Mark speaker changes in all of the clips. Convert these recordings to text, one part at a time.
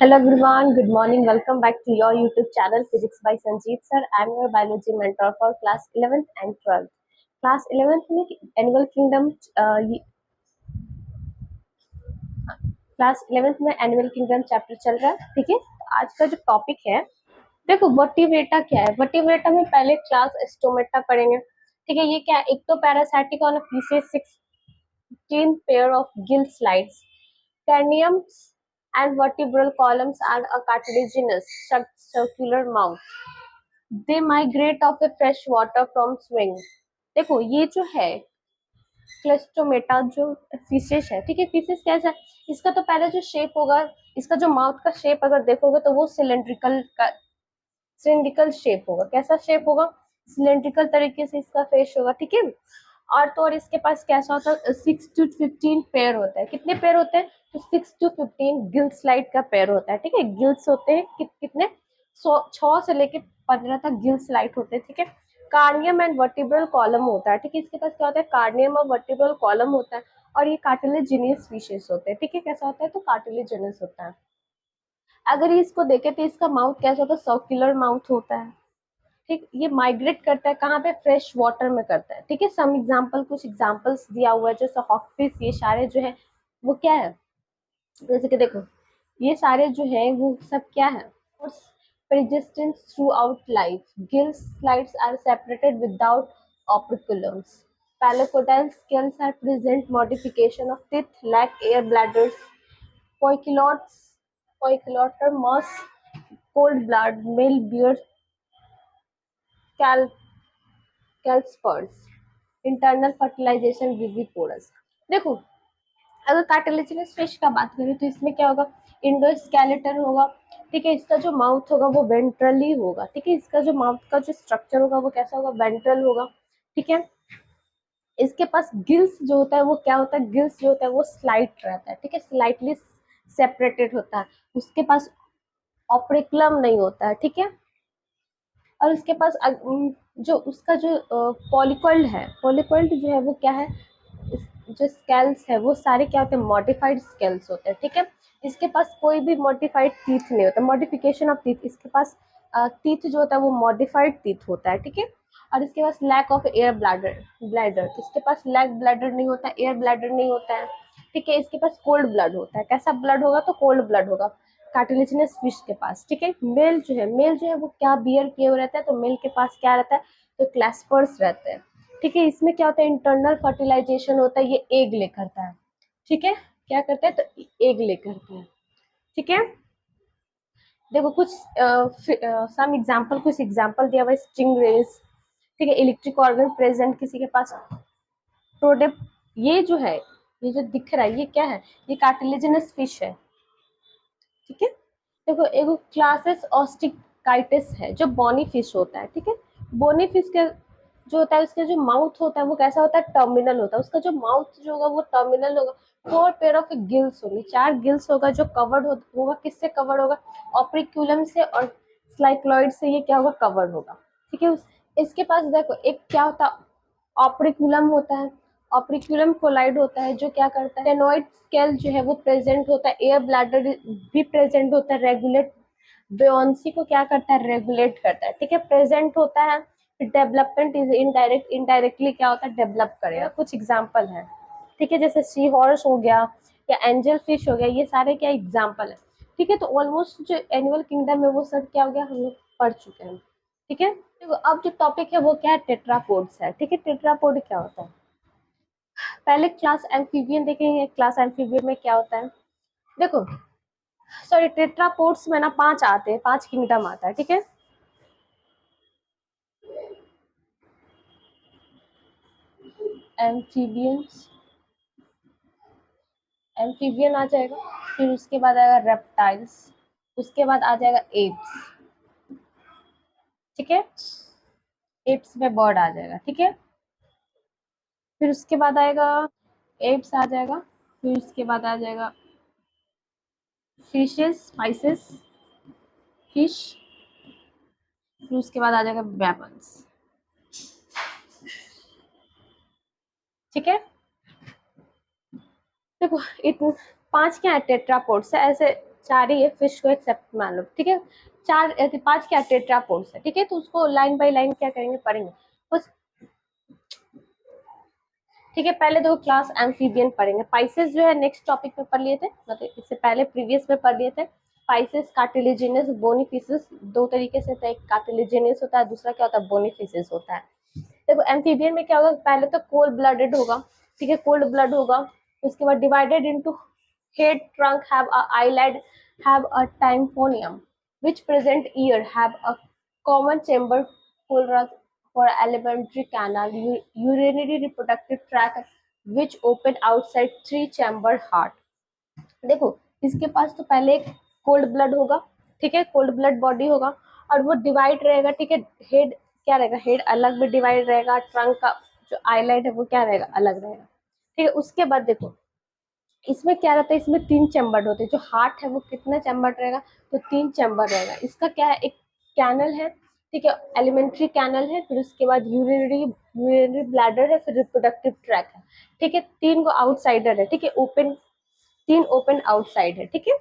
Speaker 1: Hello everyone, good morning. Welcome back to your YouTube channel Physics by Sanjeev sir. I'm your biology mentor for class 11th and 12th. Class 11th में annual kingdom class 11th में annual kingdom chapter चल रहा है, ठीक है। तो आज का जो टॉपिक है, देखो वर्टिब्रेटा क्या है। वर्टिब्रेटा में पहले क्लास स्टोमेटा पढ़ेंगे, ठीक है। ये क्या है, एक तो parasitic on faeces 16 pair of gill slides craniums and vertebral columns are a cartilaginous circular mouth. They migrate off a fresh water from swing. देखो ये जो है क्लेस्टोमेटा जो फिशेस है, ठीक है। फिशेस कैसा है, इसका तो पहले जो शेप होगा, इसका जो माउथ का शेप अगर देखोगे तो वो सिलेंड्रिकल शेप होगा। कैसा शेप होगा, सिलेंड्रिकल तरीके से इसका फेस होगा, ठीक है। और तो और इसके पास कैसा होता है, 6 to 15 पेयर होता है। कितने पेयर होते हैं, तो 6 to 15 गिल स्लाइड का पेयर होता है, ठीक है। गिल्स होते हैं कितने, 6 से लेके 15 तक गिल स्लाइड होते हैं, ठीक है। कार्नियम एंड वर्टिब्रल कॉलम होता है, ठीक है। इसके पास क्या होता है, कार्नियम और वर्टिब्रल कॉलम होता है। और ये कार्टिलेजिनियस फिशेस होते हैं, ठीक है। कैसा होता है, तो कार्टिलेजिनियस होता है। अगर इसको देखे तो इसका माउथ कैसा होता है, सर्कुलर माउथ होता है, ठीक। ये माइग्रेट करता है कहाँ पे, फ्रेश वाटर में करता है, ठीक है। सम एग्जांपल, कुछ एग्जांपल्स दिया हुआ है, जैसे हॉकफिश, ये सारे जो है वो क्या है, जैसे कि देखो ये सारे जो है वो सब क्या है, persistence throughout life. Gill slides are separated without operculums. Paleocodile scales are present modification of teeth, lack air bladders. Poikilotter moss, cold blood, male bear, cal कैल्सपर्स, इंटरनल फर्टिलाइजेशन विविपोरस। देखो अगर कार्टिलेजिनस फिश का बात करें तो इसमें क्या होगा, इंडोस्केलेटन होगा, ठीक है। इसका जो माउथ होगा वो वेंट्रली होगा, ठीक है। इसका जो माउथ का जो स्ट्रक्चर होगा वो कैसा होगा, वेंट्रल होगा, ठीक है। इसके पास गिल्स जो होता है वो क्या होता है, गिल्स जो होता है वो स्लाइट रहता है, ठीक है, स्लाइटली सेपरेटेड होता है। उसके पास ऑपरेकुलम नहीं होता है, ठीक है। और उसके पास जो उसका जो पॉलिकॉइल्ड है, पॉलिकॉइल्ड जो है वो क्या है, जो स्केल्स है वो सारे क्या होते हैं, मॉडिफाइड स्केल्स होते हैं, ठीक है। इसके पास कोई भी मॉडिफाइड टीथ नहीं होता, मॉडिफिकेशन ऑफ टीथ। इसके पास टीथ जो होता है वो मॉडिफाइड टीथ होता है, ठीक है। और इसके पास लैक ऑफ एयर ब्लैडर, इसके पास लैक ब्लैडर नहीं होता, एयर ब्लैडर नहीं होता है, ठीक है। इसके पास कोल्ड ब्लड होता है। कैसा ब्लड होगा, तो कोल्ड ब्लड होगा कार्टिलेजिनस फिश के पास, ठीक है। मेल जो है वो क्या बियर किए हुए रहता है, तो मेल के पास क्या रहता है, तो क्लैस्पर्स रहते हैं, ठीक है। इसमें क्या होता है, इंटरनल फर्टिलाइजेशन होता है, ये एग ले करता है, ठीक है। क्या करता है, तो एग ले करता है, ठीक है। देखो कुछ एग्जांपल दिया हुआ है, स्टिंगरेज, ठीक है। इलेक्ट्रिक ऑर्गन प्रेजेंट किसी के पास, प्रोडेप, ये जो है, ये जो दिख रहा है ये क्या है, ये कार्टिलेजिनस फिश है, ठीक है। देखो एगो क्लासेस ऑस्टिकाइटिस है जो बोनी फिश होता है, ठीक है। बोनी फिश के जो होता है उसका जो माउथ होता है वो कैसा होता है, टर्मिनल होता है। उसका जो माउथ जो होगा वो टर्मिनल होगा। 4 पेयर ऑफ गिल्स होंगे, 4 गिल्स होगा जो कवर्ड होगा, किससे कवर्ड होगा, ऑप्रिक्यूलम से और स्लाइक्लॉइड से। ये क्या होगा, कवर्ड होगा, ठीक है। इसके पास देखो एक क्या होता है, ऑप्रिक्यूलम होता है, ऑप्रिक्यूलम कोलाइड होता है जो क्या करता है, टेनोइड स्केल जो है वो प्रेजेंट होता है, एयर ब्लैडर भी प्रेजेंट होता है, रेगुलेट बेयोंसी को क्या करता है, रेगुलेट करता है, ठीक है, प्रेजेंट होता है। डेवलपमेंट इज इनडायरेक्टली क्या होता है, डेवलप करेगा। कुछ एग्जांपल है, ठीक है, जैसे सी हॉर्स हो गया या एंजल फिश हो गया, ये सारे क्या एग्जांपल है, ठीक है। तो ऑलमोस्ट जो एनुअल किंगडम है वो सब क्या हो गया, हम लोग पढ़ चुके हैं, ठीक है। देखो अब जो टॉपिक है वो क्या है, टेट्रापोड्स है, ठीक है। टेट्रापोड क्या होता है, पहले क्लास एम्फीबियन देखेंगे। क्लास एम्फीबियन में क्या होता है, देखो सॉरी टेट्रापोड्स में ना 5 आते हैं, 5 किंगडम आता है, ठीक है। एम्फीबियंस, एम्फीबियन आ जाएगा, फिर उसके बाद आएगा रेप्टाइल्स, उसके बाद आ जाएगा एप्स, ठीक है। एप्स में बर्ड आ जाएगा, ठीक है। फिर उसके बाद आएगा एप्स आ जाएगा, फिर उसके बाद आ जाएगा फिशेस, स्पाइसेस, फिश, फिर उसके बाद आ जाएगा मैमल्स, ठीक है। देखो इतने 5 क्या है टेट्रापोड्स है, ऐसे चार ही है, फिश को एक्सेप्ट मान लो, ठीक है। चार 5 क्या टेट्रापोड्स है, ठीक है। तो उसको लाइन बाय लाइन क्या करेंगे, पढ़ेंगे बस, ठीक है। पहले देखो क्लास एम्फीबियन पढ़ेंगे। पाइसेस जो है नेक्स्ट टॉपिक में पढ़ लिए थे, मतलब इससे पहले प्रीवियस में पढ़ लिए थे। पाइसेस, कार्टिलेजिनस, बोनीफिसिस, दो तरीके से होता है, एक कार्टिलेजिनस होता है, दूसरा क्या होता है, बोनीफिसिस होता है। देखो एम्फीबियन में क्या होगा, पहले तो कोल्ड ब्लडेड होगा, ठीक है, कोल्ड ब्लड होगा। उसके बाद divided into head, trunk, have a eyelid, have a tympanum, which present ear, have a common chamber for alimentary canal, urinary reproductive tract, which open outside three chamber heart। देखो इसके पास तो पहले एक cold blood होगा, ठीक है, cold blood body होगा, और वो डिवाइड रहेगा, ठीक है। हेड क्या रहेगा, हेड अलग में डिवाइड रहेगा, ट्रंक का जो आईलाइट है वो क्या रहेगा, अलग रहेगा, ठीक है। उसके बाद देखो इसमें क्या रहता है, इसमें 3 चैम्बर होते हैं। जो हार्ट है वो कितना चैम्बर रहेगा, तो 3 चैम्बर रहेगा। इसका क्या है, एक कैनल है, ठीक है, एलिमेंट्री कैनल है, फिर उसके बाद यूरिनरी ब्लैडर है, फिर रिप्रोडक्टिव ट्रैक है, ठीक है। 3 को आउटसाइडर है, ठीक है, ओपन, 3 ओपन आउटसाइड है, ठीक है।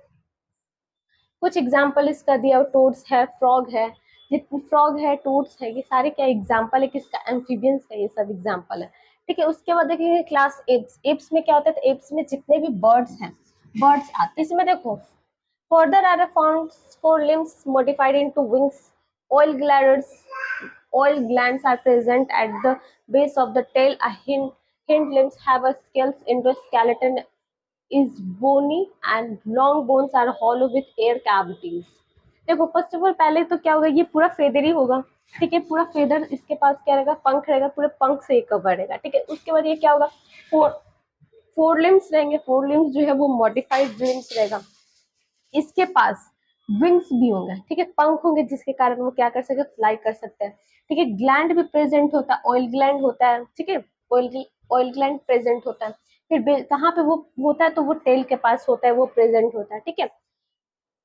Speaker 1: कुछ एग्जाम्पल इसका दिया, टोड्स है, फ्रॉग है, जितनी फ्रॉग है, टोड्स है, ये सारे क्या एग्जाम्पल है किसका, एम्फीबियंस का, ये सब एग्जाम्पल है, ठीक है। उसके बाद देखिए क्लास एप्स। एप्स में क्या होता है, तो एप्स में जितने भी बर्ड्स हैं, बर्ड्स आते हैं इसमें। देखो further are found fore limbs modified into wings, oil glands oil glands are present at the base of the tail. A hind limbs have a scales endoskeleton is bony and long bones are hollow with air cavities। देखो first of all पहले तो क्या होगा, ये पूरा feather ही होगा, ठीक है, पूरा फेदर, इसके पास क्या रहेगा, पंख रहेगा, पूरे पंख से कवर रहेगा, ठीक है। उसके बाद ये क्या होगा, फोर लिम्स रहेंगे, फोर लिम्स जो है वो मॉडिफाइड लिम्स रहेगा। इसके पास विंग्स भी होंगे, ठीक है, पंख होंगे, जिसके कारण वो क्या कर सकते, फ्लाई कर सकते हैं, ठीक है। ग्लैंड भी प्रेजेंट होता है, ऑयल ग्लैंड होता है, ठीक है, ऑयल ग्लैंड प्रेजेंट होता है। फिर कहाँ पे वो होता है, तो वो टेल के पास होता है, वो प्रेजेंट होता है, ठीक है।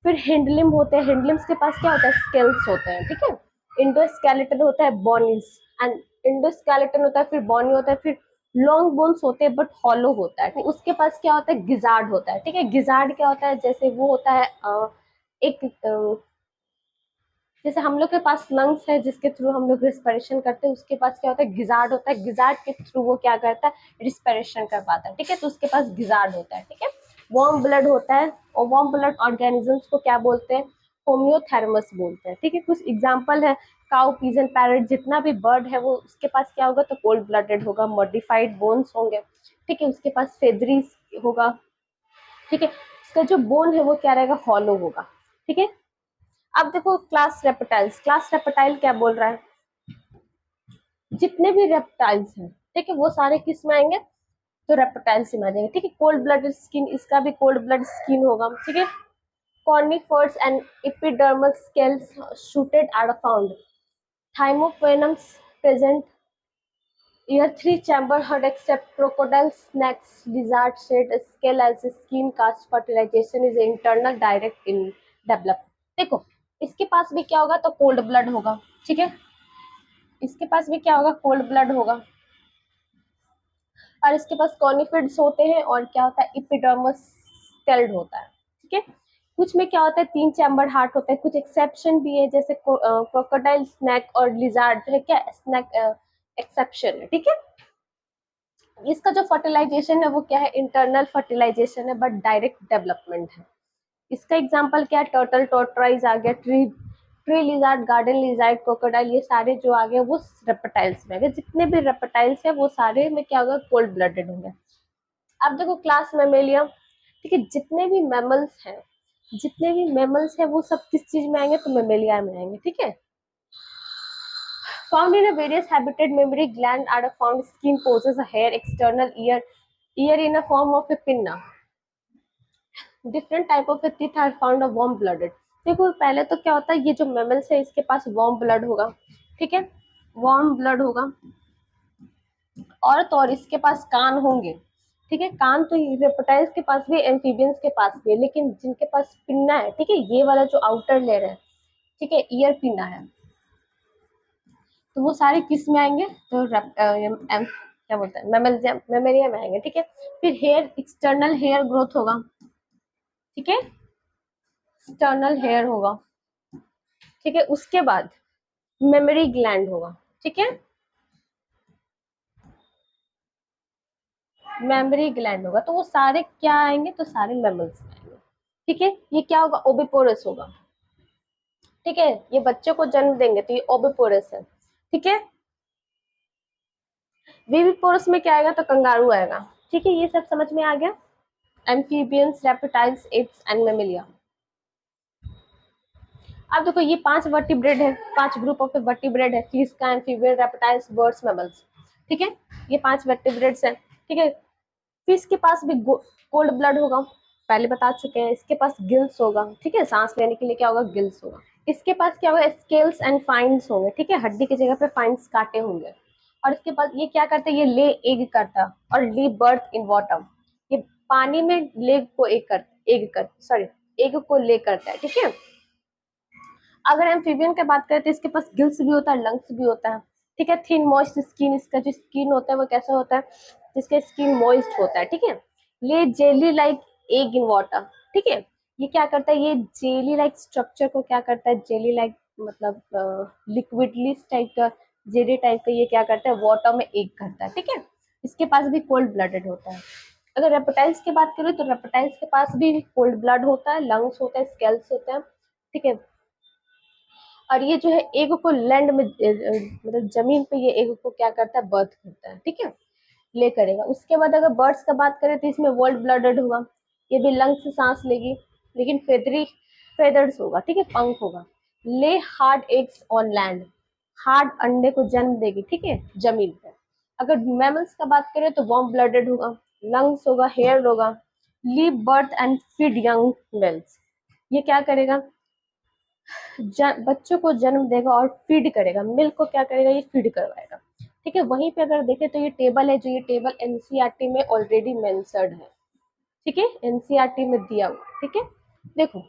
Speaker 1: फिर हिंडलिम होते हैं, हिंडलिम्स के पास क्या होता है, स्केल्स होते हैं, ठीक है। इंडोस्केलेटन होता है, बॉनीज एंड इंडोस्केलेटन होता है, फिर बॉनी होता है, फिर लॉन्ग बोन्स होते हैं बट हॉलो होता है। उसके पास क्या होता है, गिजार्ड होता है, ठीक है। गिजार्ड क्या होता है, जैसे वो होता है एक जैसे हम लोग के पास लंग्स है जिसके थ्रू हम लोग रिस्पिरेशन करते हैं, उसके पास क्या होता है, गिजार्ड होता है। गिजार्ड के थ्रू वो क्या करता है, रिस्पिरेशन कर पाता है, ठीक है। तो उसके पास गिजार्ड होता है, ठीक है। वार्म ब्लड होता है, और वार्म ब्लड ऑर्गेनिजम्स को क्या बोलते हैं, होम्योथर्मस बोलते हैं, ठीक है। कुछ एग्जाम्पल है, काउ, पिजन, पैरट, जितना भी बर्ड है वो उसके पास क्या होगा, तो कोल्ड ब्लडेड होगा, मॉडिफाइड बोन्स होंगे, ठीक है। उसके पास फेदरी होगा, ठीक है। उसका जो बोन है वो क्या रहेगा, हॉलो होगा, ठीक है। अब देखो क्लास रेप्टाइल्स। क्लास रेप्टाइल क्या बोल रहा है, जितने भी रेप्टाइल्स हैं, ठीक है, वो सारे किस में आएंगे, तो रेप्टाइल्स में आ जाएंगे, ठीक है। कोल्ड ब्लडेड स्किन, इसका भी कोल्ड ब्लड स्किन होगा, ठीक है। Cornified and epidermal scales shooted are found, tympanums present, ear 3 chamber heart except crocodile, snakes, lizard shed scale as skin cast, fertilization is internal direct in develop. देखो इसके पास भी क्या होगा, तो कोल्ड ब्लड होगा, ठीक है। इसके पास भी क्या होगा, कोल्ड ब्लड होगा, और इसके पास कॉनिफिड्स होते हैं, और क्या होता है, एपिडर्मस स्केल्ड होता है, ठीक है। कुछ में क्या होता है, 3 चैम्बर हार्ट होता है। कुछ एक्सेप्शन भी है, जैसे क्रोकोडाइल, स्नैक और लिजार्ड जो है क्या, स्नैक एक्सेप्शन है, ठीक है। इसका जो फर्टिलाइजेशन है वो क्या है, इंटरनल फर्टिलाइजेशन है, बट डायरेक्ट डेवलपमेंट है। इसका एग्जांपल क्या है, टर्टल, टोर्टोइज आ गया, tree lizard, garden lizard, crocodile, ये सारे जो आ गए वो रेप्टाइल्स में आ गए। जितने भी रेप्टाइल्स है वो सारे में क्या होगा, कोल्ड ब्लडेड होंगे। अब देखो क्लास मेमेलिया, ठीक है, जितने भी मैमल्स हैं, जितने भी मैमल्स हैं वो सब किस चीज में आएंगे, तो मेमेलिया में आएंगे, ठीक है। Found in a various habitat, mammary gland are found, skin possess a hair, external ear in a form of a pinna, different type of teeth are found of warm blooded. देखो पहले तो क्या होता है, ये जो मेमल्स है इसके पास वार्म ब्लड होगा, ठीक है, वार्म ब्लड होगा, और तो और इसके पास कान होंगे, ठीक है। कान तो रेप्टाइल्स के पास भी, एम्फीबियंस के पास भी है, लेकिन जिनके पास पिन्ना है, ठीक है, ये वाला जो आउटर लेयर है, ठीक है, ईयर पिन्ना है, तो वो सारे किस में आएंगे, तो क्या बोलते हैं, मेमेलिया में आएंगे, ठीक है। फिर हेयर, एक्सटर्नल हेयर ग्रोथ होगा, ठीक है। एक्सटर्नल हेयर होगा, ठीक है। उसके बाद मेमोरी ग्लैंड होगा, ठीक है, मेमोरी ग्लैंड होगा। तो वो सारे क्या आएंगे, तो सारे मैमल्स आएंगे, ठीक है। ये क्या होगा, ओविपोरस होगा, ठीक है। ये बच्चे को जन्म देंगे तो ये ओविपोरस है, ठीक है। विविपोरस में क्या आएगा, तो कंगारू आएगा, ठीक है। ये सब समझ में आ गया। Amphibians, reptiles, apps and Mammalia. अब देखो ये 5 वर्टिब्रेट है, 5 ग्रुप ऑफ वर्टिब्रेट है, फिश का, एम्फीबियन, रेप्टाइल्स, बर्ड्स, मैमल्स, ठीक है। ये 5 वर्टिब्रेट्स है, ठीक है। फिश के पास भी कोल्ड ब्लड होगा, पहले बता चुके हैं। इसके पास गिल्स होगा, ठीक है, सांस लेने के लिए क्या होगा, गिल्स होगा। इसके पास क्या होगा, स्केल्स एंड फाइन्स होंगे, ठीक है, हड्डी की जगह पे फाइन्स काटे होंगे। और इसके बाद ये क्या करता है, ये ले एग करता है और ली बर्थ इन वाटर। ये पानी में लेग को एग को ले करता है, ठीक है। अगर एम्फीबियन की बात करें तो इसके पास गिल्स भी होता है, लंग्स भी होता है, ठीक है। थिन मॉइस्ट स्किन, इसका जो स्किन होता है वो कैसा होता है, जिसका स्किन मॉइस्ट होता है, ठीक है। ले jelly like egg in water, ठीक है। ये क्या करता है, ये जेली लाइक स्ट्रक्चर को क्या करता है, जेली लाइक मतलब लिक्विडली टाइप का, जेली टाइप का, ये क्या करता है, वाटर में एग करता है, ठीक है। इसके पास भी कोल्ड ब्लडेड होता है। अगर रेप्टाइल्स की बात करें तो रेप्टाइल्स के पास भी कोल्ड ब्लड होता है, लंग्स होता है, स्केल्स होते हैं, ठीक है। और ये जो है एग को लैंड में मतलब जमीन पे ये एग को क्या करता है, बर्थ करता है, ठीक है, ले करेगा। उसके बाद अगर बर्ड्स का बात करें तो इसमें वर्ल्ड ब्लडेड होगा, ये भी लंग से सांस लेगी, लेकिन फेदर्स होगा, ठीक है, पंख होगा। ले hard eggs on land, hard अंडे को जन्म देगी, ठीक है, जमीन पे। अगर मैमल्स का बात करें तो वार्म ब्लडेड होगा, लंग्स होगा, हेयर होगा। Live birth and feed young whales, ये क्या करेगा, बच्चों को जन्म देगा और फीड करेगा, मिल्क को क्या करेगा, ये फीड करवाएगा, ठीक है। वहीं पे अगर देखें तो ये टेबल है, जो ये टेबल एनसीईआरटी में ऑलरेडी मेंशन्ड है, ठीक है, एनसीईआरटी में दिया हुआ है, ठीक है। देखो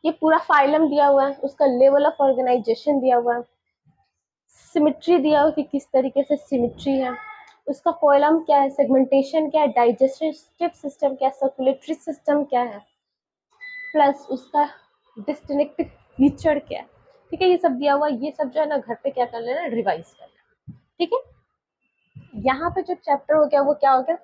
Speaker 1: ये पूरा फाइलम दिया हुआ है, उसका लेवल ऑफ ऑर्गेनाइजेशन दिया हुआ है, सिमिट्री दिया हुआ कि किस तरीके से सिमिट्री है, उसका कोलम क्या है, सेगमेंटेशन क्या है, डाइजेस्टिव सिस्टम क्या है, सर्कुलेटरी सिस्टम क्या है, प्लस उसका डिस्टिंक्टिव फीचर क्या है, ठीक है। ये सब दिया हुआ, ये सब जो है ना घर पे क्या कर लेना, रिवाइज कर लेना, ठीक है। यहाँ पे जो चैप्टर हो गया वो क्या हो गया,